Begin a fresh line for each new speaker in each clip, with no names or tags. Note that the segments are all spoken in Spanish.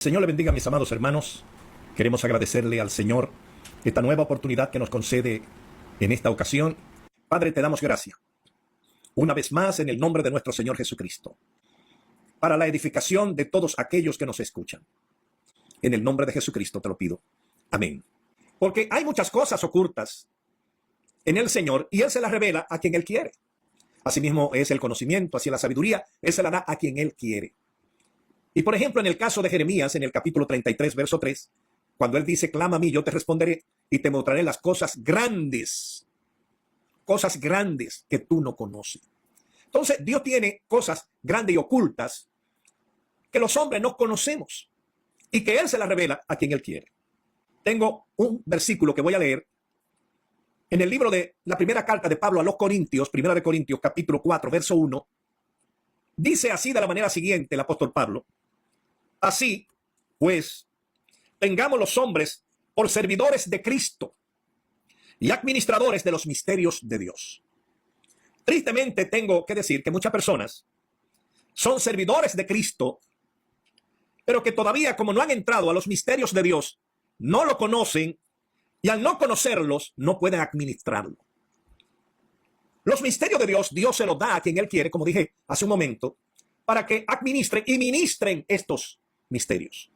Señor le bendiga, mis amados hermanos. Queremos agradecerle al Señor esta nueva oportunidad que nos concede en esta ocasión. Padre, te damos gracias una vez más en el nombre de nuestro Señor Jesucristo, para la edificación de todos aquellos que nos escuchan. En el nombre de Jesucristo te lo pido. Amén. Porque hay muchas cosas ocultas en el Señor y Él se las revela a quien Él quiere. Asimismo es el conocimiento, así la sabiduría, Él se la da a quien Él quiere. Y por ejemplo, en el caso de Jeremías, en el capítulo 33, verso 3, cuando Él dice, clama a mí, yo te responderé y te mostraré las cosas grandes que tú no conoces. Entonces, Dios tiene cosas grandes y ocultas que los hombres no conocemos y que Él se las revela a quien Él quiere. Tengo un versículo que voy a leer en el libro de la primera carta de Pablo a los Corintios, primera de Corintios, capítulo 4, verso 1. Dice así de la manera siguiente el apóstol Pablo: así, pues, tengamos los hombres por servidores de Cristo y administradores de los misterios de Dios. Tristemente tengo que decir que muchas personas son servidores de Cristo, pero que todavía, como no han entrado a los misterios de Dios, no lo conocen y al no conocerlos no pueden administrarlo. Los misterios de Dios, Dios se los da a quien Él quiere, como dije hace un momento, para que administren y ministren estos misterios.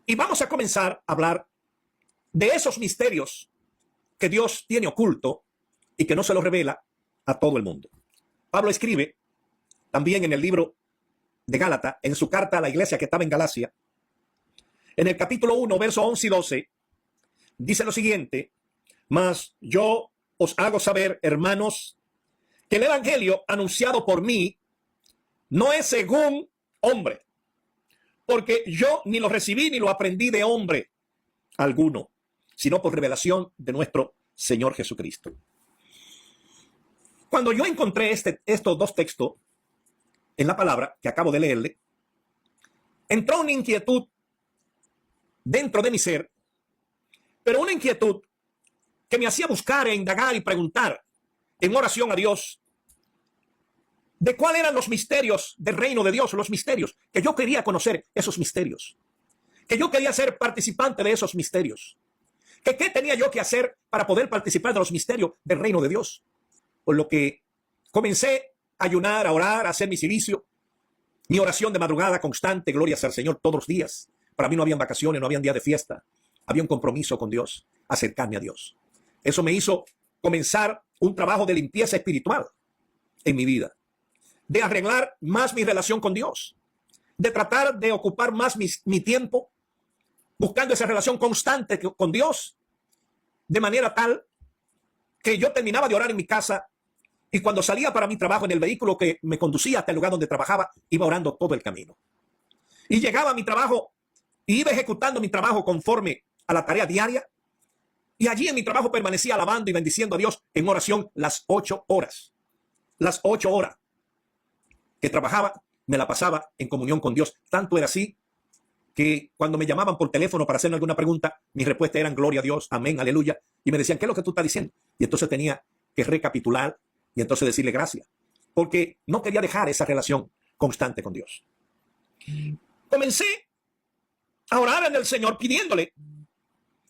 Y vamos a comenzar a hablar de esos misterios que Dios tiene oculto y que no se los revela a todo el mundo. Pablo escribe también en el libro de Gálatas, en su carta a la iglesia que estaba en Galacia, en el capítulo 1, versos 11 y 12, dice lo siguiente: mas yo os hago saber, hermanos, que el evangelio anunciado por mí no es según hombre, porque yo ni lo recibí ni lo aprendí de hombre alguno, sino por revelación de nuestro Señor Jesucristo. Cuando yo encontré estos dos textos en la palabra que acabo de leerle, entró una inquietud dentro de mi ser, pero una inquietud que me hacía buscar e indagar y preguntar en oración a Dios de cuáles eran los misterios del reino de Dios, los misterios, que yo quería conocer esos misterios, que yo quería ser participante de esos misterios, que qué tenía yo que hacer para poder participar de los misterios del reino de Dios. Por lo que comencé a ayunar, a orar, a hacer mi silicio, mi oración de madrugada constante, gloria sea al Señor, todos los días. Para mí no habían vacaciones, no habían día de fiesta, había un compromiso con Dios, acercarme a Dios. Eso me hizo comenzar un trabajo de limpieza espiritual en mi vida, de arreglar más mi relación con Dios, de tratar de ocupar más mi tiempo buscando esa relación constante con Dios, de manera tal que yo terminaba de orar en mi casa y cuando salía para mi trabajo en el vehículo que me conducía hasta el lugar donde trabajaba, iba orando todo el camino. Y llegaba a mi trabajo y iba ejecutando mi trabajo conforme a la tarea diaria. Y allí en mi trabajo permanecía alabando y bendiciendo a Dios en oración las 8 horas. Las 8 horas que trabajaba, me la pasaba en comunión con Dios. Tanto era así que cuando me llamaban por teléfono para hacerme alguna pregunta, mis respuestas eran gloria a Dios, amén, aleluya. Y me decían, ¿qué es lo que tú estás diciendo? Y entonces tenía que recapitular y entonces decirle gracias, porque no quería dejar esa relación constante con Dios. Comencé a orar en el Señor pidiéndole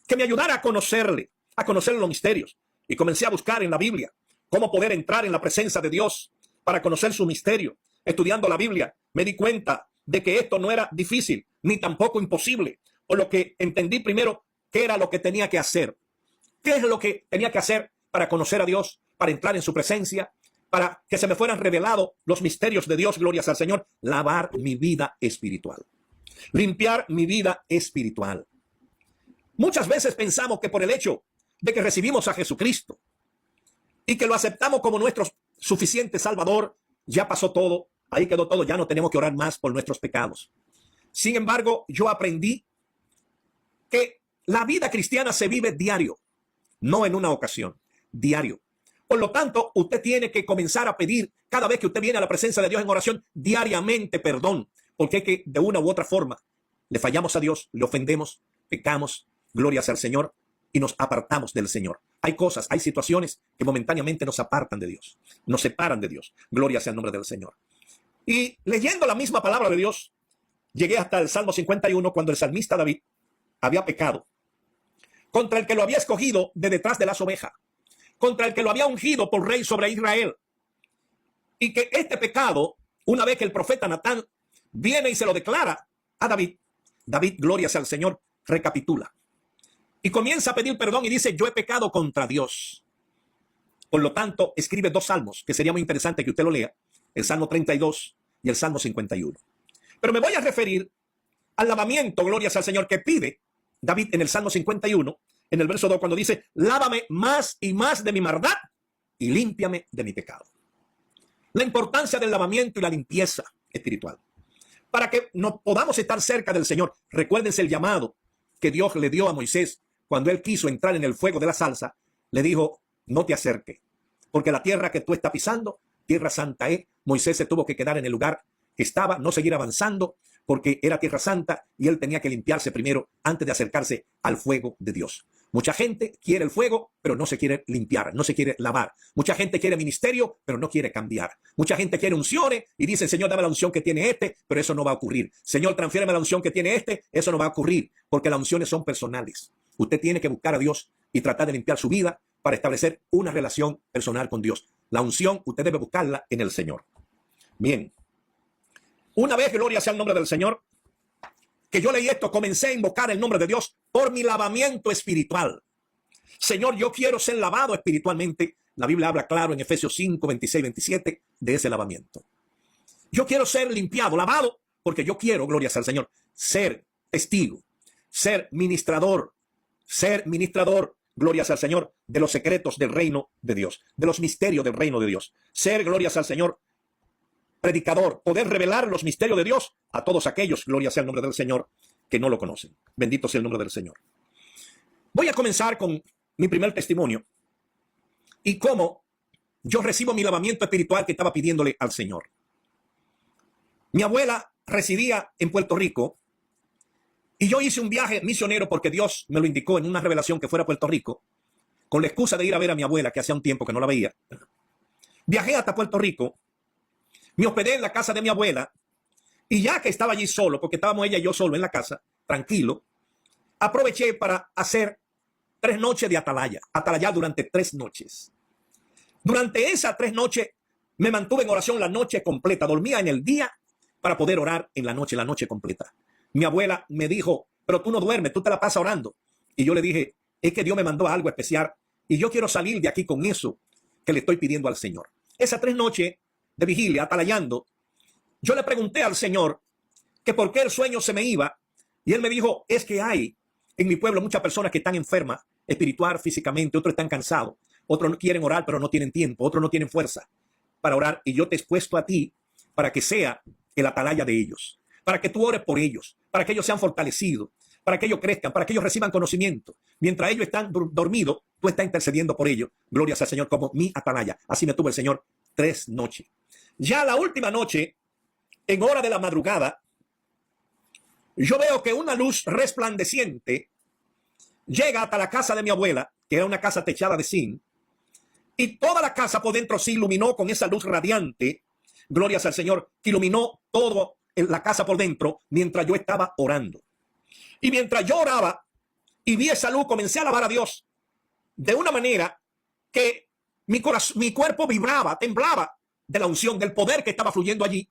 que me ayudara a conocer los misterios. Y comencé a buscar en la Biblia cómo poder entrar en la presencia de Dios para conocer su misterio. Estudiando la Biblia, me di cuenta de que esto no era difícil, ni tampoco imposible. Por lo que entendí primero qué era lo que tenía que hacer. ¿Qué es lo que tenía que hacer para conocer a Dios, para entrar en su presencia, para que se me fueran revelados los misterios de Dios, glorias al Señor? Lavar mi vida espiritual. Limpiar mi vida espiritual. Muchas veces pensamos que por el hecho de que recibimos a Jesucristo y que lo aceptamos como nuestro suficiente Salvador, ya pasó todo, ahí quedó todo, ya no tenemos que orar más por nuestros pecados. Sin embargo, yo aprendí que la vida cristiana se vive diario, no en una ocasión, diario. Por lo tanto, usted tiene que comenzar a pedir cada vez que usted viene a la presencia de Dios en oración diariamente perdón, porque es que de una u otra forma le fallamos a Dios, le ofendemos, pecamos, gloria sea al Señor, y nos apartamos del Señor. Hay cosas, hay situaciones que momentáneamente nos apartan de Dios, nos separan de Dios. Gloria sea el nombre del Señor. Y leyendo la misma palabra de Dios, llegué hasta el Salmo 51 cuando el salmista David había pecado contra el que lo había escogido de detrás de las ovejas, contra el que lo había ungido por rey sobre Israel. Y que este pecado, una vez que el profeta Natán viene y se lo declara a David, David, gloria sea al Señor, recapitula y comienza a pedir perdón y dice: yo he pecado contra Dios. Por lo tanto, escribe dos salmos que sería muy interesante que usted lo lea, el Salmo 32 y el Salmo 51. Pero me voy a referir al lavamiento, gloria sea al Señor, que pide David en el Salmo 51, en el verso 2, cuando dice: lávame más y más de mi maldad y límpiame de mi pecado. La importancia del lavamiento y la limpieza espiritual. Para que no podamos estar cerca del Señor. Recuérdense el llamado que Dios le dio a Moisés cuando él quiso entrar en el fuego de la salsa. Le dijo: no te acerques, porque la tierra que tú estás pisando, tierra santa es. Moisés se tuvo que quedar en el lugar que estaba, no seguir avanzando, porque era tierra santa y él tenía que limpiarse primero antes de acercarse al fuego de Dios. Mucha gente quiere el fuego, pero no se quiere limpiar, no se quiere lavar. Mucha gente quiere ministerio, pero no quiere cambiar. Mucha gente quiere unciones y dice: Señor, dame la unción que tiene este, pero eso no va a ocurrir. Señor, transfiéreme la unción que tiene este, eso no va a ocurrir, porque las unciones son personales. Usted tiene que buscar a Dios y tratar de limpiar su vida para establecer una relación personal con Dios. La unción usted debe buscarla en el Señor. Bien. Una vez, gloria sea el nombre del Señor, que yo leí esto, comencé a invocar el nombre de Dios por mi lavamiento espiritual. Señor, yo quiero ser lavado espiritualmente. La Biblia habla claro en Efesios 5, 26, 27 de ese lavamiento. Yo quiero ser limpiado, lavado, porque yo quiero, gloria sea al Señor, ser testigo, ser ministrador, gloria sea al Señor, de los secretos del reino de Dios, de los misterios del reino de Dios. Ser, gloria sea al Señor, predicador, poder revelar los misterios de Dios a todos aquellos, gloria sea el nombre del Señor, que no lo conocen. Bendito sea el nombre del Señor. Voy a comenzar con mi primer testimonio y cómo yo recibo mi lavamiento espiritual que estaba pidiéndole al Señor. Mi abuela residía en Puerto Rico y yo hice un viaje misionero porque Dios me lo indicó en una revelación que fuera a Puerto Rico, con la excusa de ir a ver a mi abuela, que hacía un tiempo que no la veía. Viajé hasta Puerto Rico. Me hospedé en la casa de mi abuela y ya que estaba allí solo, porque estábamos ella y yo solo en la casa, tranquilo, aproveché para hacer 3 noches de atalayar durante 3 noches. Durante esas 3 noches me mantuve en oración la noche completa, dormía en el día para poder orar en la noche completa. Mi abuela me dijo: pero tú no duermes, tú te la pasas orando. Y yo le dije: es que Dios me mandó algo especial y yo quiero salir de aquí con eso que le estoy pidiendo al Señor. Esas 3 noches de vigilia, atalayando, yo le pregunté al Señor que por qué el sueño se me iba, y él me dijo: es que hay en mi pueblo muchas personas que están enfermas, espiritual, físicamente, otros están cansados, otros no quieren orar pero no tienen tiempo, otros no tienen fuerza para orar, y yo te he expuesto a ti para que sea el atalaya de ellos, para que tú ores por ellos, para que ellos sean fortalecidos, para que ellos crezcan, para que ellos reciban conocimiento. Mientras ellos están dormidos, tú estás intercediendo por ellos. Gloria sea al Señor, como mi atalaya. Así me tuvo el Señor 3 noches. Ya la última noche, en hora de la madrugada, yo veo que una luz resplandeciente llega hasta la casa de mi abuela, que era una casa techada de zinc, y toda la casa por dentro se iluminó con esa luz radiante. Gloria sea al Señor, que iluminó todo la casa por dentro mientras yo estaba orando. Y mientras yo oraba y vi esa luz, comencé a alabar a Dios de una manera que mi cuerpo vibraba, temblaba de la unción, del poder que estaba fluyendo allí.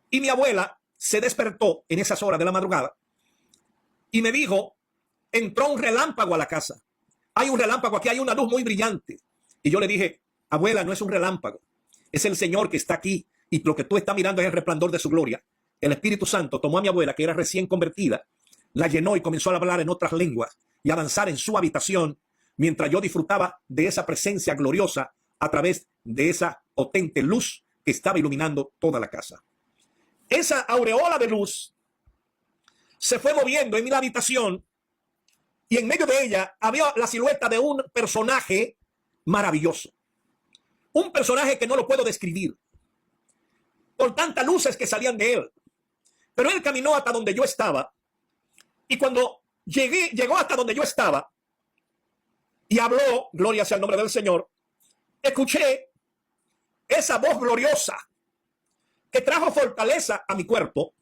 Y mi abuela se despertó en esas horas de la madrugada y me dijo: entró un relámpago a la casa. Hay un relámpago aquí, hay una luz muy brillante. Y yo le dije: abuela, no es un relámpago, es el Señor que está aquí, y lo que tú estás mirando es el resplandor de su gloria. El Espíritu Santo tomó a mi abuela, que era recién convertida, la llenó y comenzó a hablar en otras lenguas y a avanzar en su habitación mientras yo disfrutaba de esa presencia gloriosa a través de esa potente luz que estaba iluminando toda la casa. Esa aureola de luz se fue moviendo en mi habitación y en medio de ella había la silueta de un personaje maravilloso. Un personaje que no lo puedo describir por tantas luces que salían de él. Pero él caminó hasta donde yo estaba, y cuando llegó hasta donde yo estaba y habló, gloria sea el nombre del Señor, escuché esa voz gloriosa que trajo fortaleza a mi cuerpo,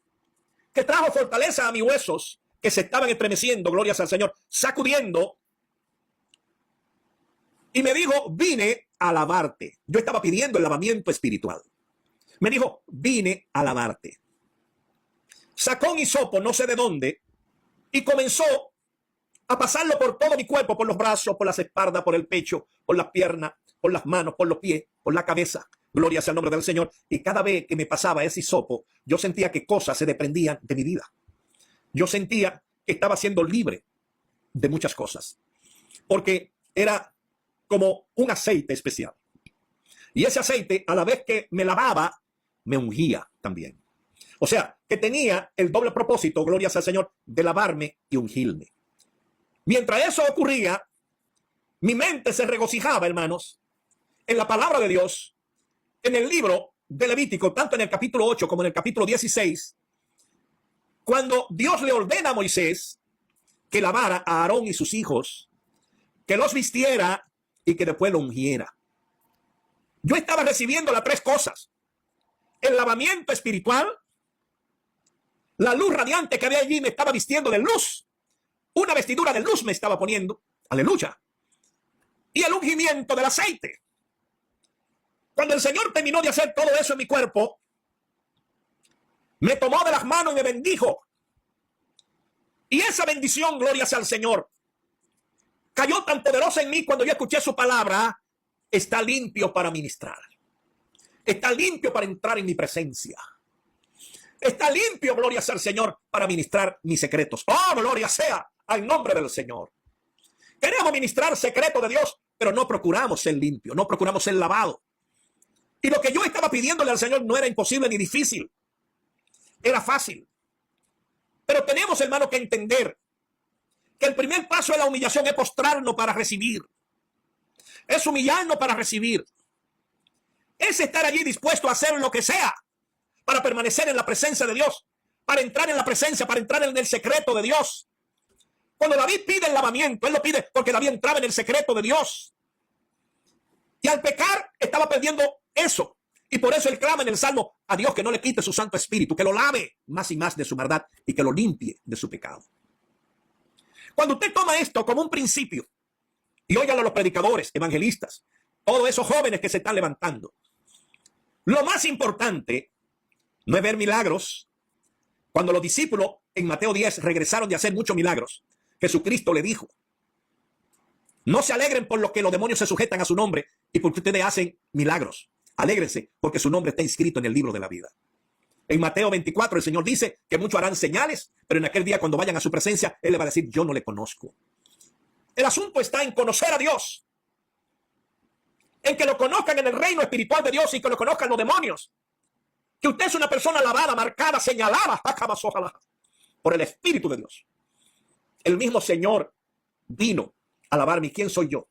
que trajo fortaleza a mis huesos que se estaban estremeciendo, glorias al Señor, sacudiendo. Y me dijo, vine a alabarte. Yo estaba pidiendo el lavamiento espiritual. Me dijo, vine a alabarte. Sacó un hisopo, no sé de dónde, y comenzó a pasarlo por todo mi cuerpo, por los brazos, por las espaldas, por el pecho, por las piernas, por las manos, por los pies, por la cabeza. Gloria sea el nombre del Señor. Y cada vez que me pasaba ese hisopo, yo sentía que cosas se desprendían de mi vida. Yo sentía que estaba siendo libre de muchas cosas, porque era como un aceite especial. Y ese aceite, a la vez que me lavaba, me ungía también. O sea, que tenía el doble propósito, gloria sea al Señor, de lavarme y ungirme. Mientras eso ocurría, mi mente se regocijaba, hermanos, en la palabra de Dios, en el libro de Levítico, tanto en el capítulo 8 como en el capítulo 16, cuando Dios le ordena a Moisés que lavara a Aarón y sus hijos, que los vistiera y que después lo ungiera. Yo estaba recibiendo las tres cosas: el lavamiento espiritual, la luz radiante que había allí me estaba vistiendo de luz, una vestidura de luz me estaba poniendo, aleluya, y el ungimiento del aceite. Cuando el Señor terminó de hacer todo eso en mi cuerpo, me tomó de las manos y me bendijo. Y esa bendición, gloria sea al Señor, cayó tan poderosa en mí cuando yo escuché su palabra: está limpio para ministrar. Está limpio para entrar en mi presencia. Está limpio, gloria sea al Señor, para ministrar mis secretos. Oh, gloria sea al nombre del Señor. Queremos ministrar secretos de Dios, pero no procuramos ser limpios, no procuramos ser lavados. Y lo que yo estaba pidiéndole al Señor no era imposible ni difícil. Era fácil. Pero tenemos, hermano, que entender que el primer paso de la humillación es postrarnos para recibir. Es humillarnos para recibir. Es estar allí dispuesto a hacer lo que sea para permanecer en la presencia de Dios, para entrar en la presencia, para entrar en el secreto de Dios. Cuando David pide el lavamiento, él lo pide porque David entraba en el secreto de Dios. Y al pecar estaba perdiendo eso. Y por eso él clama en el Salmo a Dios que no le quite su Santo Espíritu, que lo lave más y más de su maldad y que lo limpie de su pecado. Cuando usted toma esto como un principio, y óigalo a los predicadores, evangelistas, todos esos jóvenes que se están levantando, lo más importante no es ver milagros. Cuando los discípulos en Mateo 10 regresaron de hacer muchos milagros, Jesucristo le dijo: no se alegren por lo que los demonios se sujetan a su nombre y porque ustedes hacen milagros. Alégrense porque su nombre está inscrito en el libro de la vida. En Mateo 24 el Señor dice que muchos harán señales, pero en aquel día cuando vayan a su presencia, Él le va a decir: yo no le conozco. El asunto está en conocer a Dios, en que lo conozcan en el reino espiritual de Dios y que lo conozcan los demonios. Que usted es una persona lavada, marcada, señalada por el Espíritu de Dios. El mismo Señor vino a lavarme. ¿Quién soy yo?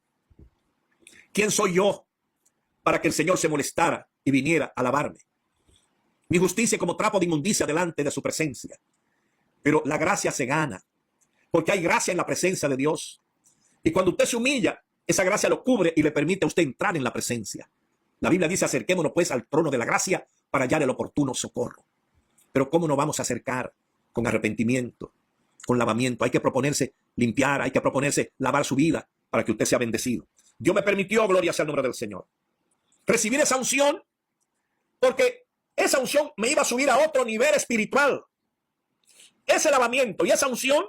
¿Quién soy yo para que el Señor se molestara y viniera a lavarme? Mi justicia como trapo de inmundicia delante de su presencia. Pero la gracia se gana, porque hay gracia en la presencia de Dios. Y cuando usted se humilla, esa gracia lo cubre y le permite a usted entrar en la presencia. La Biblia dice: acerquémonos pues al trono de la gracia para hallar el oportuno socorro. Pero ¿cómo nos vamos a acercar? Con arrepentimiento, con lavamiento. Hay que proponerse limpiar, hay que proponerse lavar su vida para que usted sea bendecido. Dios me permitió, gloria sea el nombre del Señor, recibir esa unción, porque esa unción me iba a subir a otro nivel espiritual. Ese lavamiento y esa unción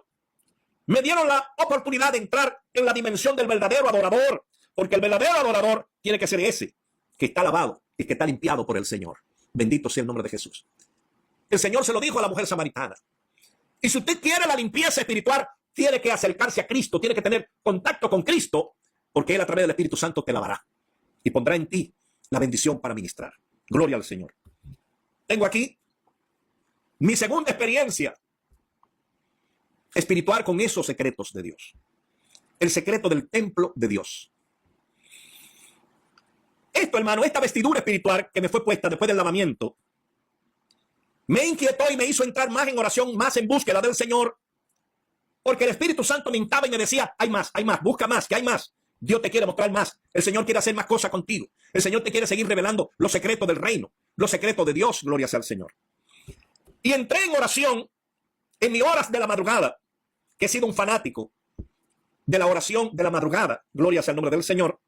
me dieron la oportunidad de entrar en la dimensión del verdadero adorador, porque el verdadero adorador tiene que ser ese que está lavado y que está limpiado por el Señor. Bendito sea el nombre de Jesús. El Señor se lo dijo a la mujer samaritana. Y si usted quiere la limpieza espiritual, tiene que acercarse a Cristo, tiene que tener contacto con Cristo, porque Él a través del Espíritu Santo te lavará y pondrá en ti la bendición para ministrar. Gloria al Señor. Tengo aquí mi segunda experiencia espiritual con esos secretos de Dios. El secreto del templo de Dios. Esto, hermano, esta vestidura espiritual que me fue puesta después del lavamiento, me inquietó y me hizo entrar más en oración, más en búsqueda del Señor, porque el Espíritu Santo me intaba y me decía: hay más, busca más, que hay más. Dios te quiere mostrar más. El Señor quiere hacer más cosas contigo. El Señor te quiere seguir revelando los secretos del reino, los secretos de Dios. Gloria sea al Señor. Y entré en oración en mis horas de la madrugada, que he sido un fanático de la oración de la madrugada, gloria sea el nombre del Señor,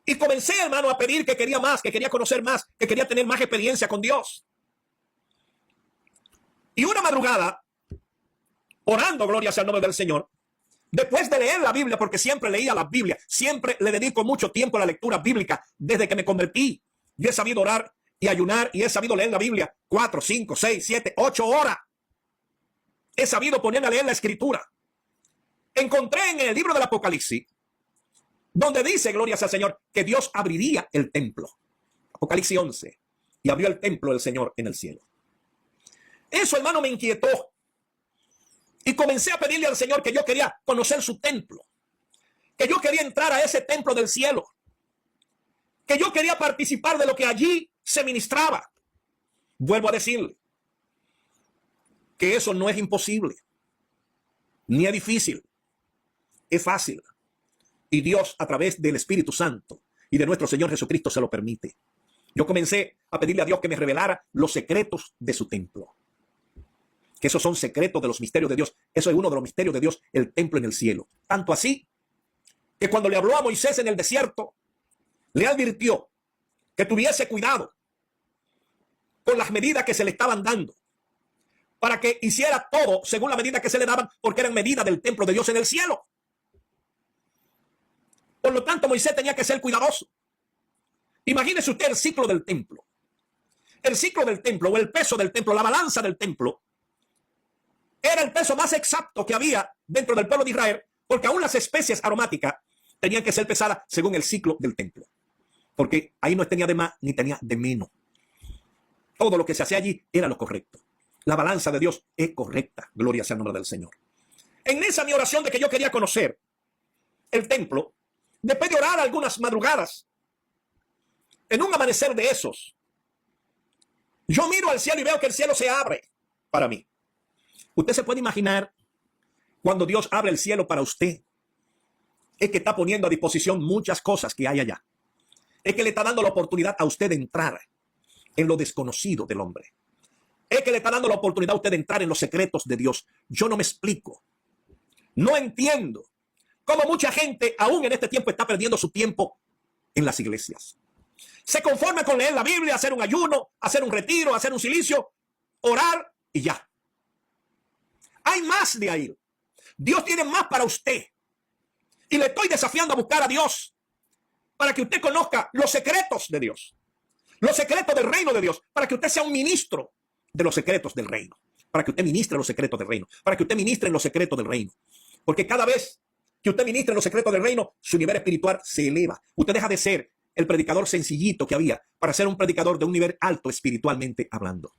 y comencé, hermano, a pedir que quería más, que quería conocer más, que quería tener más experiencia con Dios. Y una madrugada, orando, gloria sea el nombre del Señor, después de leer la Biblia, porque siempre leía la Biblia, siempre le dedico mucho tiempo a la lectura bíblica, desde que me convertí, yo he sabido orar y ayunar y he sabido leer la Biblia 4, 5, 6, 7, 8 horas. He sabido ponerme a leer la Escritura. Encontré en el libro del Apocalipsis, donde dice, gloria sea al Señor, que Dios abriría el templo. Apocalipsis 11. Y abrió el templo del Señor en el cielo. Eso, hermano, me inquietó. Y comencé a pedirle al Señor que yo quería conocer su templo. Que yo quería entrar a ese templo del cielo. Que yo quería participar de lo que allí se ministraba. Vuelvo a decirle que eso no es imposible. Ni es difícil. Es fácil. Y Dios, a través del Espíritu Santo y de nuestro Señor Jesucristo, se lo permite. Yo comencé a pedirle a Dios que me revelara los secretos de su templo. Que esos son secretos de los misterios de Dios. Eso es uno de los misterios de Dios, el templo en el cielo. Tanto así que cuando le habló a Moisés en el desierto, le advirtió que tuviese cuidado con las medidas que se le estaban dando, para que hiciera todo según la medida que se le daban, porque eran medidas del templo de Dios en el cielo. Por lo tanto, Moisés tenía que ser cuidadoso. Imagínese usted el ciclo del templo. El ciclo del templo o el peso del templo, la balanza del templo, era el peso más exacto que había dentro del pueblo de Israel, porque aún las especies aromáticas tenían que ser pesadas según el ciclo del templo. Porque ahí no tenía de más ni tenía de menos. Todo lo que se hacía allí era lo correcto. La balanza de Dios es correcta. Gloria sea el nombre del Señor. En esa mi oración de que yo quería conocer el templo, después de orar algunas madrugadas, en un amanecer de esos, yo miro al cielo y veo que el cielo se abre para mí. Usted se puede imaginar cuando Dios abre el cielo para usted, es que está poniendo a disposición muchas cosas que hay allá. Es que le está dando la oportunidad a usted de entrar en lo desconocido del hombre. Es que le está dando la oportunidad a usted de entrar en los secretos de Dios. Yo no me explico. No entiendo cómo mucha gente aún en este tiempo está perdiendo su tiempo en las iglesias. Se conforma con leer la Biblia, hacer un ayuno, hacer un retiro, hacer un silicio, orar y ya. Hay más de ahí. Dios tiene más para usted. Y le estoy desafiando a buscar a Dios para que usted conozca los secretos de Dios. Los secretos del reino de Dios. Para que usted sea un ministro de los secretos del reino. Para que usted ministre los secretos del reino. Para que usted ministre en los secretos del reino. Porque cada vez que usted ministre en los secretos del reino, su nivel espiritual se eleva. Usted deja de ser el predicador sencillito que había para ser un predicador de un nivel alto espiritualmente hablando.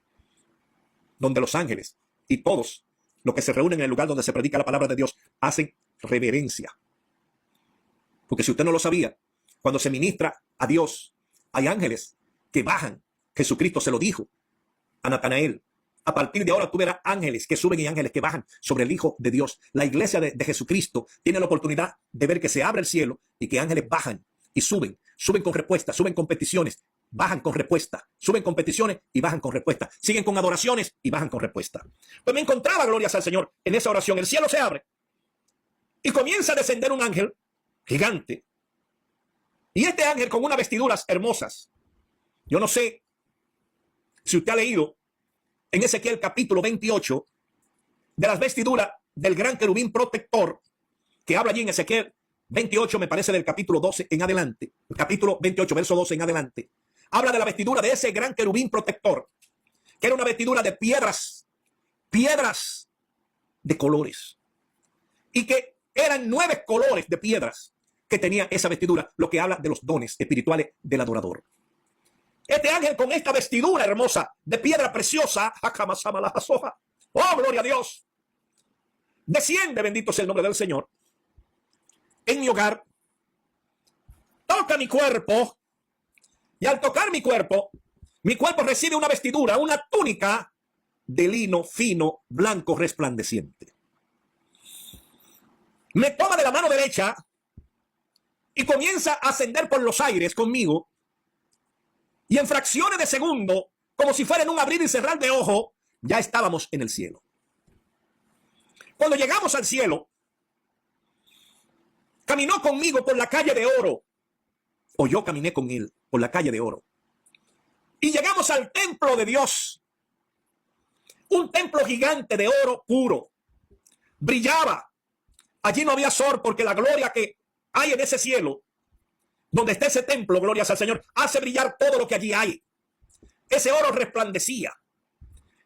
Donde los ángeles y todos los que se reúnen en el lugar donde se predica la palabra de Dios hacen reverencia. Porque si usted no lo sabía, cuando se ministra a Dios, hay ángeles que bajan. Jesucristo se lo dijo a Natanael. A partir de ahora tú verás ángeles que suben y ángeles que bajan sobre el Hijo de Dios. La iglesia de Jesucristo tiene la oportunidad de ver que se abre el cielo y que ángeles bajan y suben. Suben con respuesta, suben con peticiones, bajan con respuesta. Suben con peticiones y bajan con respuesta. Siguen con adoraciones y bajan con respuesta. Pues me encontraba, glorias al Señor, en esa oración. El cielo se abre y comienza a descender un ángel gigante. Y este ángel con unas vestiduras hermosas. Yo no sé si usted ha leído en Ezequiel capítulo 28 de las vestiduras del gran querubín protector, que habla allí en Ezequiel 28, me parece del capítulo 12 en adelante, el capítulo 28, verso 12 en adelante, habla de la vestidura de ese gran querubín protector, que era una vestidura de piedras de colores, y que eran 9 colores de piedras que tenía esa vestidura, lo que habla de los dones espirituales del adorador. Este ángel con esta vestidura hermosa de piedra preciosa, oh, gloria a Dios, desciende, bendito sea el nombre del Señor, en mi hogar, toca mi cuerpo, y al tocar mi cuerpo recibe una vestidura, una túnica de lino fino, blanco, resplandeciente. Me toma de la mano derecha y comienza a ascender por los aires conmigo. Y en fracciones de segundo, como si fuera en un abrir y cerrar de ojo, ya estábamos en el cielo. Cuando llegamos al cielo, caminó conmigo por la calle de oro, o yo caminé con él por la calle de oro, y llegamos al templo de Dios, un templo gigante de oro puro, brillaba. Allí no había sol porque la gloria que hay en ese cielo, donde está ese templo, glorias al Señor, hace brillar todo lo que allí hay. Ese oro resplandecía.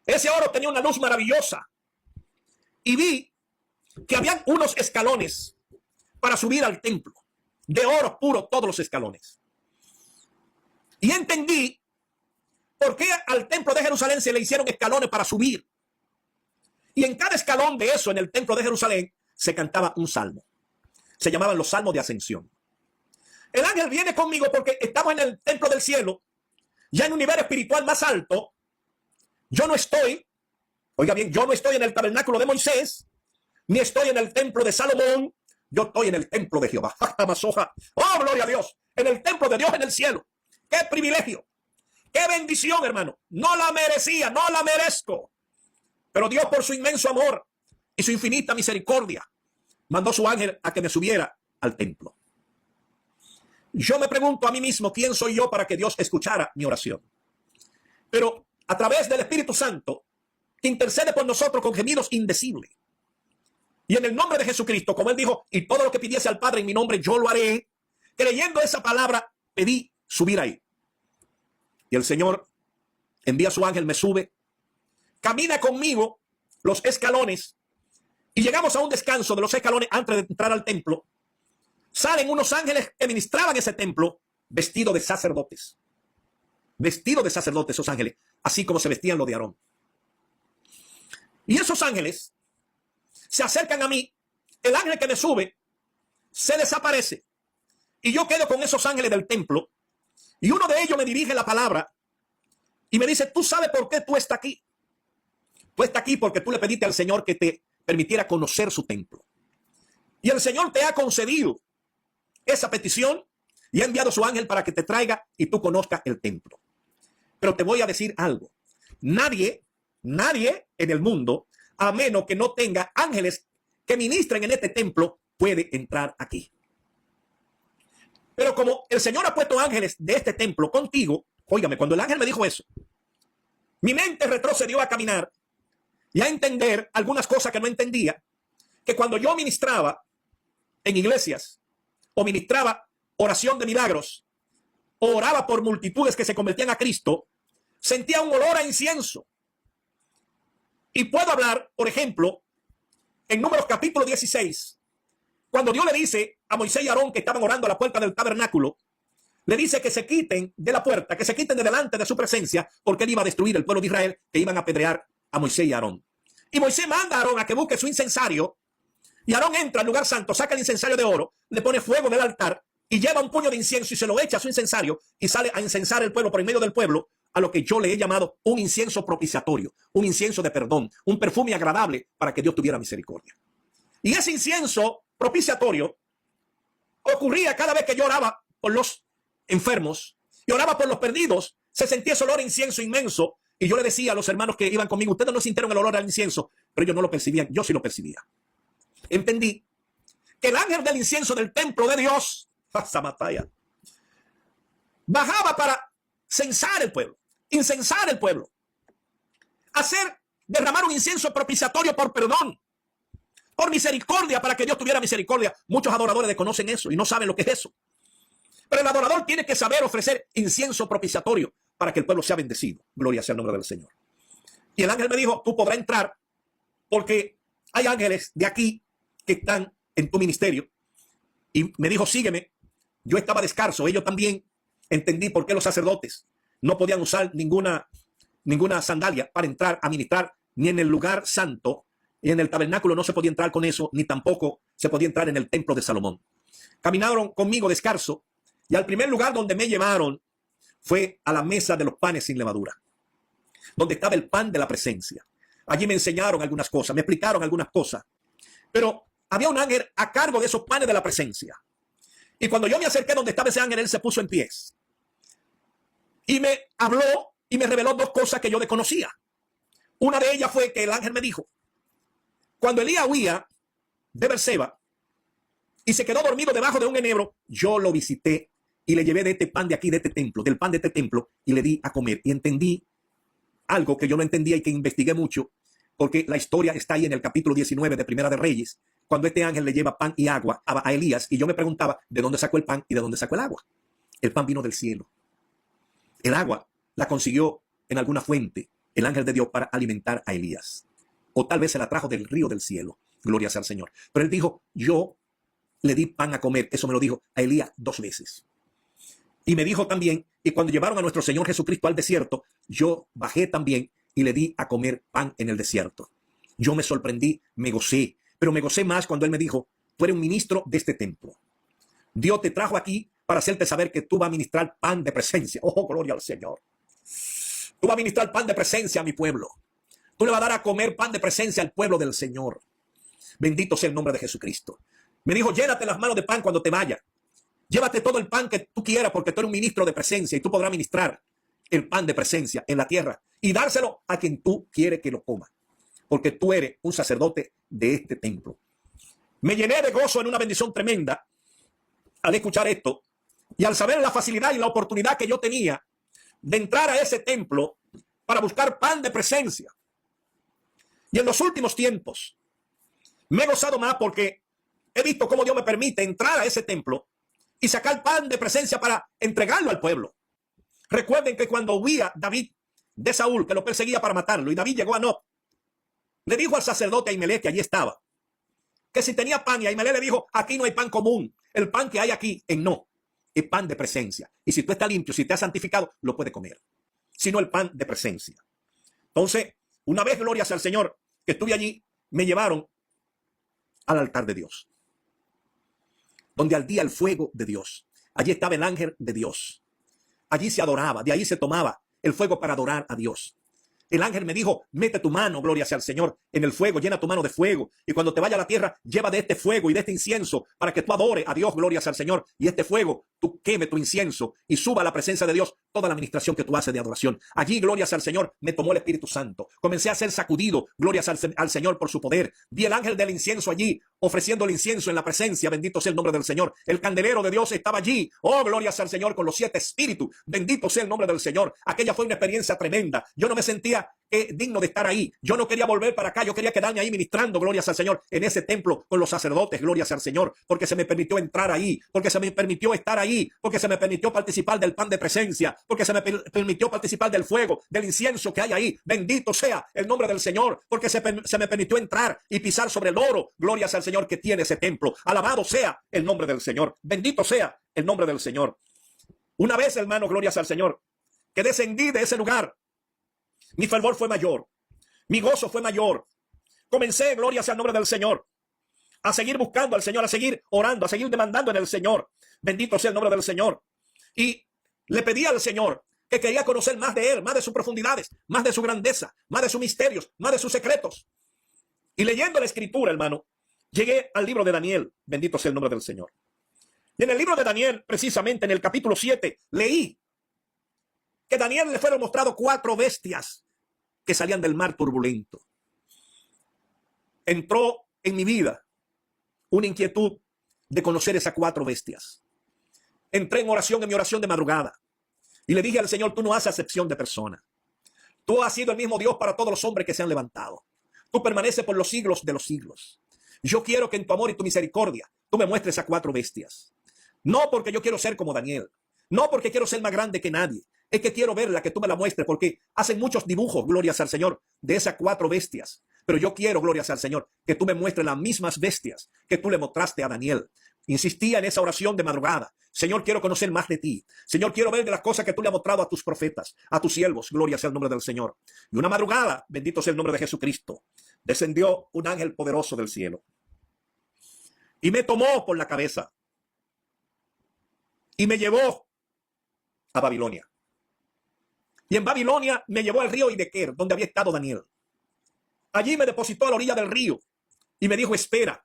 Ese oro tenía una luz maravillosa. Y vi que habían unos escalones para subir al templo. De oro puro todos los escalones. Y entendí por qué al templo de Jerusalén se le hicieron escalones para subir. Y en cada escalón de eso, en el templo de Jerusalén, se cantaba un salmo. Se llamaban los salmos de ascensión. El ángel viene conmigo porque estamos en el templo del cielo, ya en un nivel espiritual más alto. Yo no estoy, oiga bien, yo no estoy en el tabernáculo de Moisés, ni estoy en el templo de Salomón. Yo estoy en el templo de Jehová. Oh, gloria a Dios. En el templo de Dios en el cielo. Qué privilegio. Qué bendición, hermano. No la merecía, no la merezco. Pero Dios, por su inmenso amor y su infinita misericordia, mandó su ángel a que me subiera al templo. Yo me pregunto a mí mismo, ¿quién soy yo para que Dios escuchara mi oración? Pero a través del Espíritu Santo, intercede por nosotros con gemidos indecibles. Y en el nombre de Jesucristo, como él dijo, y todo lo que pidiese al Padre en mi nombre, yo lo haré. Creyendo esa palabra, pedí subir ahí. Y el Señor envía a su ángel, me sube, camina conmigo los escalones, y llegamos a un descanso de los escalones antes de entrar al templo. Salen unos ángeles que ministraban ese templo, vestidos de sacerdotes. Vestidos de sacerdotes esos ángeles, así como se vestían los de Aarón. Y esos ángeles se acercan a mí, el ángel que me sube se desaparece y yo quedo con esos ángeles del templo, y uno de ellos me dirige la palabra y me dice, ¿tú sabes por qué tú estás aquí? Tú estás aquí porque tú le pediste al Señor que te permitiera conocer su templo, y el Señor te ha concedido esa petición y ha enviado su ángel para que te traiga y tú conozcas el templo. Pero te voy a decir algo, nadie en el mundo, a menos que no tenga ángeles que ministren en este templo, puede entrar aquí. Pero como el Señor ha puesto ángeles de este templo contigo, óigame, cuando el ángel me dijo eso, mi mente retrocedió a caminar y a entender algunas cosas que no entendía, que cuando yo ministraba en iglesias, o ministraba oración de milagros, o oraba por multitudes que se convertían a Cristo, sentía un olor a incienso. Y puedo hablar, por ejemplo, en Números capítulo 16, cuando Dios le dice a Moisés y Aarón que estaban orando a la puerta del tabernáculo, le dice que se quiten de la puerta, que se quiten de delante de su presencia, porque él iba a destruir el pueblo de Israel, que iban a apedrear a Moisés y Aarón. Y Moisés manda a Aarón a que busque su incensario, y Aarón entra al lugar santo, saca el incensario de oro, le pone fuego en el altar, y lleva un puño de incienso y se lo echa a su incensario, y sale a incensar el pueblo por en medio del pueblo, a lo que yo le he llamado un incienso propiciatorio, un incienso de perdón, un perfume agradable para que Dios tuviera misericordia. Y ese incienso propiciatorio ocurría cada vez que yo oraba por los enfermos y oraba por los perdidos. Se sentía ese olor a incienso inmenso, y yo le decía a los hermanos que iban conmigo, ustedes no sintieron el olor al incienso, pero ellos no lo percibían, yo sí lo percibía. Entendí que el ángel del incienso del templo de Dios bajaba para censar el pueblo, incensar el pueblo, derramar un incienso propiciatorio por perdón, por misericordia, para que Dios tuviera misericordia. Muchos adoradores desconocen eso y no saben lo que es eso. Pero el adorador tiene que saber ofrecer incienso propiciatorio para que el pueblo sea bendecido. Gloria sea el nombre del Señor. Y el ángel me dijo, tú podrás entrar porque hay ángeles de aquí que están en tu ministerio. Y me dijo, sígueme. Yo estaba descalzo, ellos también. Entendí por qué los sacerdotes no podían usar ninguna sandalia para entrar a ministrar, ni en el lugar santo, y en el tabernáculo no se podía entrar con eso, ni tampoco se podía entrar en el templo de Salomón. Caminaron conmigo descalzo, y al primer lugar donde me llevaron fue a la mesa de los panes sin levadura, donde estaba el pan de la presencia. Allí me enseñaron algunas cosas, me explicaron algunas cosas, pero había un ángel a cargo de esos panes de la presencia. Y cuando yo me acerqué donde estaba ese ángel, él se puso en pies y me habló y me reveló dos cosas que yo desconocía. Una de ellas fue que el ángel me dijo Cuando Elías huía de Berseba y se quedó dormido debajo de un enebro, yo lo visité y le llevé de este pan de aquí, de este templo, del pan de este templo, y le di a comer. Y entendí algo que yo no entendía y que investigué mucho, porque la historia está ahí en el capítulo 19 de Primera de Reyes, cuando este ángel le lleva pan y agua a Elías, y yo me preguntaba de dónde sacó el pan y de dónde sacó el agua. El pan vino del cielo. El agua la consiguió en alguna fuente el ángel de Dios para alimentar a Elías. O tal vez se la trajo del río del cielo. Gloria sea al Señor. Pero él dijo, yo le di pan a comer. Eso me lo dijo a Elías 2 veces. Y me dijo también, y cuando llevaron a nuestro Señor Jesucristo al desierto, yo bajé también y le di a comer pan en el desierto. Yo me sorprendí, me gocé, pero me gocé más cuando él me dijo, tú eres un ministro de este templo. Dios te trajo aquí para hacerte saber que tú vas a ministrar pan de presencia. Oh, gloria al Señor. Tú vas a ministrar pan de presencia a mi pueblo. Tú le vas a dar a comer pan de presencia al pueblo del Señor. Bendito sea el nombre de Jesucristo. Me dijo, llénate las manos de pan cuando te vayas. Llévate todo el pan que tú quieras porque tú eres un ministro de presencia y tú podrás ministrar el pan de presencia en la tierra y dárselo a quien tú quieres que lo coma. Porque tú eres un sacerdote de este templo. Me llené de gozo en una bendición tremenda al escuchar esto y al saber la facilidad y la oportunidad que yo tenía de entrar a ese templo para buscar pan de presencia. Y en los últimos tiempos me he gozado más porque he visto cómo Dios me permite entrar a ese templo y sacar pan de presencia para entregarlo al pueblo. Recuerden que cuando huía David de Saúl, que lo perseguía para matarlo, y David llegó a Nob, le dijo al sacerdote Ahimelech, que allí estaba, que si tenía pan, y Ahimelech le dijo, aquí no hay pan común, el pan que hay aquí en Nob es pan de presencia. Y si tú estás limpio, si te has santificado, lo puedes comer. Sino el pan de presencia. Entonces, una vez, gloria sea al Señor, que estuve allí, me llevaron al altar de Dios, donde ardía el fuego de Dios. Allí estaba el ángel de Dios. Allí se adoraba, de ahí se tomaba el fuego para adorar a Dios. El ángel me dijo, mete tu mano, gloria sea al Señor, en el fuego, llena tu mano de fuego. Y cuando te vaya a la tierra, lleva de este fuego y de este incienso para que tú adores a Dios, gloria sea al Señor. Y este fuego, tú queme tu incienso y suba a la presencia de Dios toda la administración que tú haces de adoración. Allí, gloria sea al Señor, me tomó el Espíritu Santo. Comencé a ser sacudido, gloria sea al Señor por su poder. Vi el ángel del incienso allí, ofreciendo el incienso en la presencia. Bendito sea el nombre del Señor. El candelero de Dios estaba allí. Oh, gloria sea al Señor con los 7 espíritus. Bendito sea el nombre del Señor. Aquella fue una experiencia tremenda. Yo no me sentía digno de estar ahí. Yo no quería volver para acá. Yo quería quedarme ahí ministrando, gloria sea al Señor, en ese templo con los sacerdotes, gloria sea al Señor, porque se me permitió entrar ahí, porque se me permitió estar ahí, porque se me permitió participar del pan de presencia, porque se me permitió participar del fuego, del incienso que hay ahí. Bendito sea el nombre del Señor, porque se me permitió entrar y pisar sobre el oro, gloria sea al Señor, que tiene ese templo. Alabado sea el nombre del Señor. Bendito sea el nombre del Señor. Una vez, hermano, gloria sea al Señor, que descendí de ese lugar, mi fervor fue mayor, mi gozo fue mayor. Comencé, gloria sea el nombre del Señor, a seguir buscando al Señor, a seguir orando, a seguir demandando en el Señor. Bendito sea el nombre del Señor. Y le pedí al Señor que quería conocer más de Él, más de sus profundidades, más de su grandeza, más de sus misterios, más de sus secretos. Y leyendo la Escritura, hermano, llegué al libro de Daniel. Bendito sea el nombre del Señor. Y en el libro de Daniel, precisamente en el capítulo 7, leí que Daniel le fueron mostrado 4 bestias que salían del mar turbulento. Entró en mi vida una inquietud de conocer esas 4 bestias. Entré en oración, en mi oración de madrugada, y le dije al Señor, tú no haces acepción de persona. Tú has sido el mismo Dios para todos los hombres que se han levantado. Tú permaneces por los siglos de los siglos. Yo quiero que en tu amor y tu misericordia tú me muestres a 4 bestias. No porque yo quiero ser como Daniel, no porque quiero ser más grande que nadie, es que quiero verla, que tú me la muestres, porque hacen muchos dibujos, glorias al Señor, de esas 4 bestias. Pero yo quiero, glorias al Señor, que tú me muestres las mismas bestias que tú le mostraste a Daniel. Insistía en esa oración de madrugada. Señor, quiero conocer más de ti. Señor, quiero ver de las cosas que tú le has mostrado a tus profetas, a tus siervos. Gloria sea el nombre del Señor. Y una madrugada, bendito sea el nombre de Jesucristo, descendió un ángel poderoso del cielo y me tomó por la cabeza y me llevó a Babilonia. Y en Babilonia me llevó al río Hidequer, donde había estado Daniel. Allí me depositó a la orilla del río y me dijo, espera.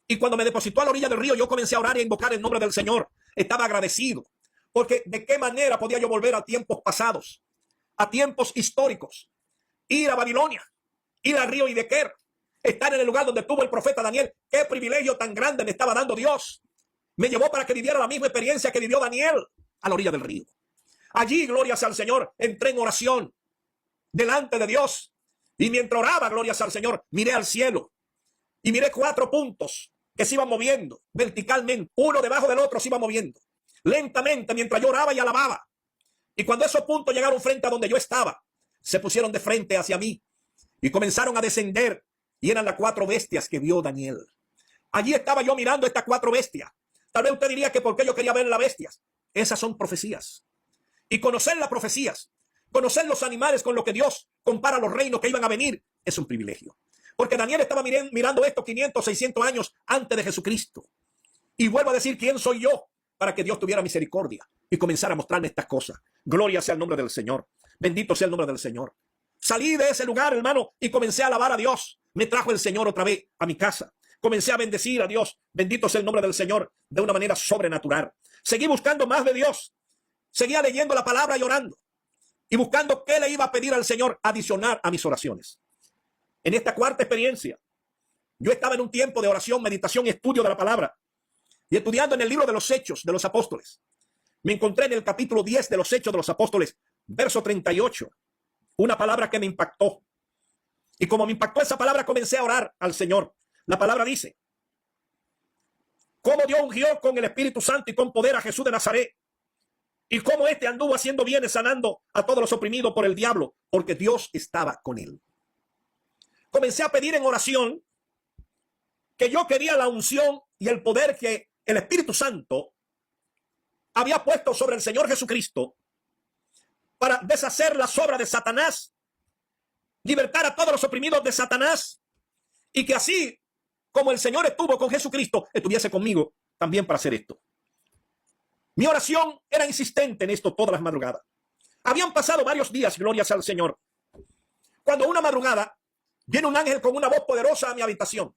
Y cuando me depositó a la orilla del río, yo comencé a orar y a invocar el nombre del Señor. Estaba agradecido, porque de qué manera podía yo volver a tiempos pasados, a tiempos históricos, ir a Babilonia, ir al río Hidequer estar en el lugar donde estuvo el profeta Daniel. Qué privilegio tan grande me estaba dando Dios. Me llevó para que viviera la misma experiencia que vivió Daniel a la orilla del río. Allí, gloria sea al Señor, entré en oración delante de Dios. Y mientras oraba, gloria sea al Señor, miré al cielo y miré 4 puntos que se iban moviendo verticalmente. Uno debajo del otro se iba moviendo lentamente mientras yo oraba y alababa. Y cuando esos puntos llegaron frente a donde yo estaba, se pusieron de frente hacia mí y comenzaron a descender. Y eran las 4 bestias que vio Daniel. Allí estaba yo mirando estas 4 bestias. Tal vez usted diría que por qué yo quería ver las bestias. Esas son profecías. Y conocer las profecías, conocer los animales con lo que Dios compara los reinos que iban a venir, es un privilegio. Porque Daniel estaba mirando esto 500, 600 años antes de Jesucristo. Y vuelvo a decir, ¿quién soy yo para que Dios tuviera misericordia y comenzara a mostrarme estas cosas? Gloria sea el nombre del Señor. Bendito sea el nombre del Señor. Salí de ese lugar, hermano, y comencé a alabar a Dios. Me trajo el Señor otra vez a mi casa. Comencé a bendecir a Dios. Bendito sea el nombre del Señor de una manera sobrenatural. Seguí buscando más de Dios. Seguía leyendo la palabra y orando. Y buscando qué le iba a pedir al Señor adicionar a mis oraciones. En esta 4ª experiencia, yo estaba en un tiempo de oración, meditación y estudio de la palabra. Y estudiando en el libro de los Hechos de los Apóstoles. Me encontré en el capítulo 10 de los Hechos de los Apóstoles, verso 38. Una palabra que me impactó. Y como me impactó esa palabra, comencé a orar al Señor. La palabra dice: cómo Dios ungió con el Espíritu Santo y con poder a Jesús de Nazaret. Y cómo éste anduvo haciendo bienes, sanando a todos los oprimidos por el diablo, porque Dios estaba con él. Comencé a pedir en oración que yo quería la unción y el poder que el Espíritu Santo había puesto sobre el Señor Jesucristo para deshacer las obras de Satanás, libertar a todos los oprimidos de Satanás, y que así como el Señor estuvo con Jesucristo, estuviese conmigo también para hacer esto. Mi oración era insistente en esto todas las madrugadas. Habían pasado varios días, gloria sea al Señor, cuando una madrugada viene un ángel con una voz poderosa a mi habitación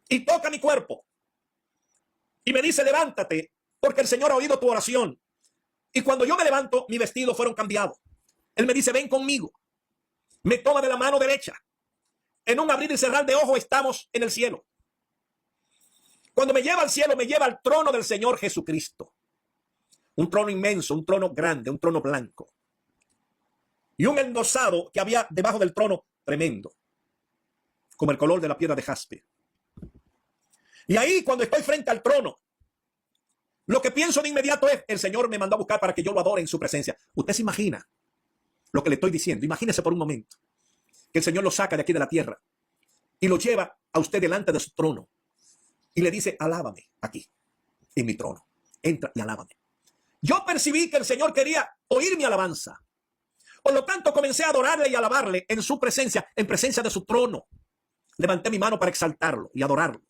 y toca mi cuerpo y me dice: levántate, porque el Señor ha oído tu oración. Y cuando yo me levanto, mi vestido fueron cambiados. Él me dice: ven conmigo. Me toma de la mano derecha. En un abrir y cerrar de ojos estamos en el cielo. Cuando me lleva al cielo, me lleva al trono del Señor Jesucristo. Un trono inmenso, un trono grande, un trono blanco. Y un endosado que había debajo del trono tremendo, como el color de la piedra de jaspe. Y ahí, cuando estoy frente al trono, lo que pienso de inmediato es: el Señor me mandó a buscar para que yo lo adore en su presencia. Usted se imagina lo que le estoy diciendo. Imagínese por un momento que el Señor lo saca de aquí de la tierra y lo lleva a usted delante de su trono y le dice: alábame aquí en mi trono, entra y alábame. Yo percibí que el Señor quería oír mi alabanza. Por lo tanto, comencé a adorarle y alabarle en su presencia, en presencia de su trono. Levanté mi mano para exaltarlo y adorarlo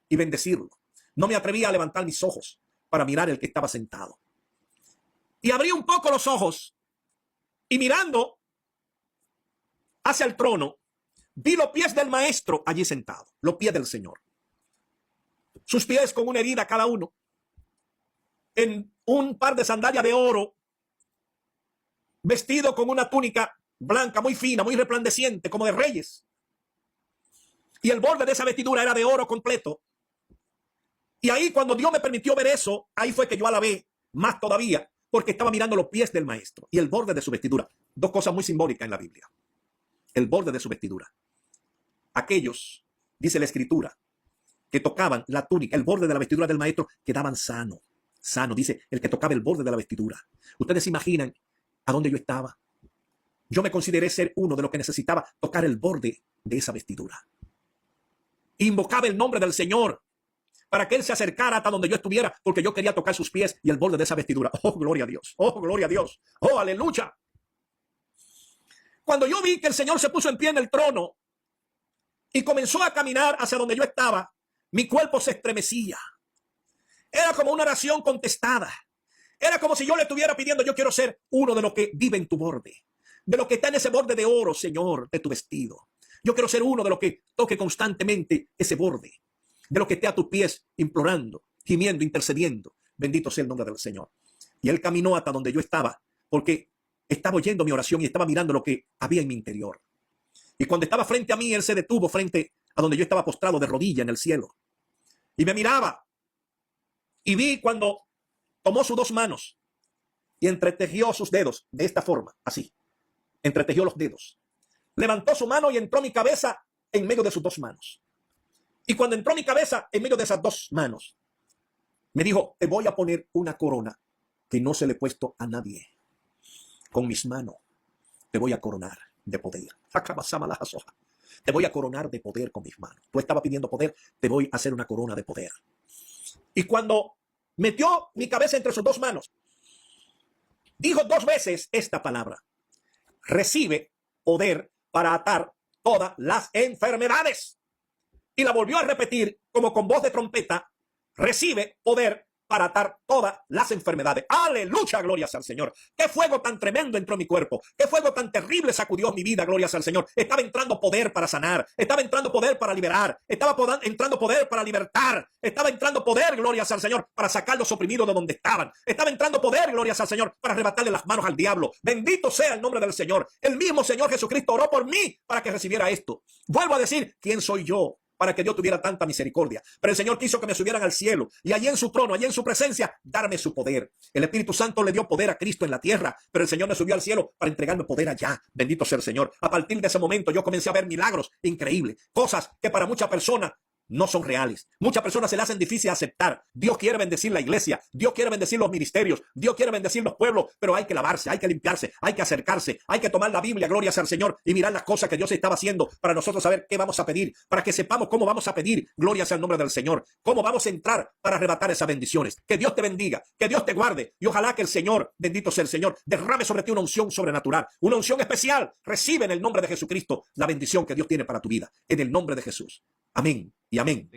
y bendecirlo. No me atrevía a levantar mis ojos para mirar el que estaba sentado. Y abrí un poco los ojos y mirando hacia el trono, vi los pies del maestro allí sentado, los pies del Señor. Sus pies con una herida cada uno, en un par de sandalias de oro, vestido con una túnica blanca muy fina, muy resplandeciente, como de reyes. Y el borde de esa vestidura era de oro completo. Y ahí, cuando Dios me permitió ver eso, ahí fue que yo alabé más todavía, porque estaba mirando los pies del maestro y el borde de su vestidura. 2 cosas muy simbólicas en la Biblia. El borde de su vestidura. Aquellos, dice la Escritura, que tocaban la túnica, el borde de la vestidura del maestro, quedaban sanos. Sano, dice el que tocaba el borde de la vestidura. Ustedes se imaginan a dónde yo estaba. Yo me consideré ser uno de los que necesitaba tocar el borde de esa vestidura. Invocaba el nombre del Señor para que Él se acercara hasta donde yo estuviera, porque yo quería tocar sus pies y el borde de esa vestidura. Oh, gloria a Dios. Oh, gloria a Dios. Oh, aleluya. Cuando yo vi que el Señor se puso en pie en el trono y comenzó a caminar hacia donde yo estaba, mi cuerpo se estremecía. Era como una oración contestada. Era como si yo le estuviera pidiendo: yo quiero ser uno de los que vive en tu borde, de los que está en ese borde de oro, Señor, de tu vestido. Yo quiero ser uno de los que toque constantemente ese borde, de los que esté a tus pies implorando, gimiendo, intercediendo. Bendito sea el nombre del Señor. Y Él caminó hasta donde yo estaba, porque estaba oyendo mi oración y estaba mirando lo que había en mi interior. Y cuando estaba frente a mí, él se detuvo frente a donde yo estaba postrado de rodilla en el cielo. Y me miraba. Y vi cuando tomó sus dos manos y entretejió sus dedos de esta forma, así. Entretejió los dedos. Levantó su mano y entró mi cabeza en medio de sus dos manos. Y cuando entró mi cabeza en medio de esas dos manos, me dijo, te voy a poner una corona que no se le he puesto a nadie. Con mis manos te voy a coronar de poder. Te voy a coronar de poder con mis manos. Tú estabas pidiendo poder, te voy a hacer una corona de poder. Y cuando metió mi cabeza entre sus dos manos, dijo dos veces esta palabra. Recibe poder para atar todas las enfermedades. Y la volvió a repetir como con voz de trompeta. Recibe poder para atar todas las enfermedades. Aleluya, glorias al Señor. Qué fuego tan tremendo entró en mi cuerpo. Qué fuego tan terrible sacudió mi vida, glorias al Señor. Estaba entrando poder para sanar. Estaba entrando poder para liberar. Estaba entrando poder para libertar. Estaba entrando poder, glorias al Señor, para sacar los oprimidos de donde estaban. Estaba entrando poder, glorias al Señor, para arrebatarle las manos al diablo. Bendito sea el nombre del Señor. El mismo Señor Jesucristo oró por mí para que recibiera esto. Vuelvo a decir, ¿quién soy yo para que Dios tuviera tanta misericordia? Pero el Señor quiso que me subieran al cielo y allí en su trono, allí en su presencia, darme su poder. El Espíritu Santo le dio poder a Cristo en la tierra, pero el Señor me subió al cielo para entregarme poder allá. Bendito sea el Señor. A partir de ese momento yo comencé a ver milagros increíbles, cosas que para muchas personas no son reales. Muchas personas se le hacen difícil aceptar. Dios quiere bendecir la iglesia, Dios quiere bendecir los ministerios, Dios quiere bendecir los pueblos, pero hay que lavarse, hay que limpiarse, hay que acercarse, hay que tomar la Biblia, gloria sea al Señor, y mirar las cosas que Dios estaba haciendo para nosotros saber qué vamos a pedir, para que sepamos cómo vamos a pedir, gloria sea el nombre del Señor, cómo vamos a entrar para arrebatar esas bendiciones. Que Dios te bendiga, que Dios te guarde, y ojalá que el Señor, bendito sea el Señor, derrame sobre ti una unción sobrenatural, una unción especial. Recibe en el nombre de Jesucristo la bendición que Dios tiene para tu vida, en el nombre de Jesús. Amén y amén.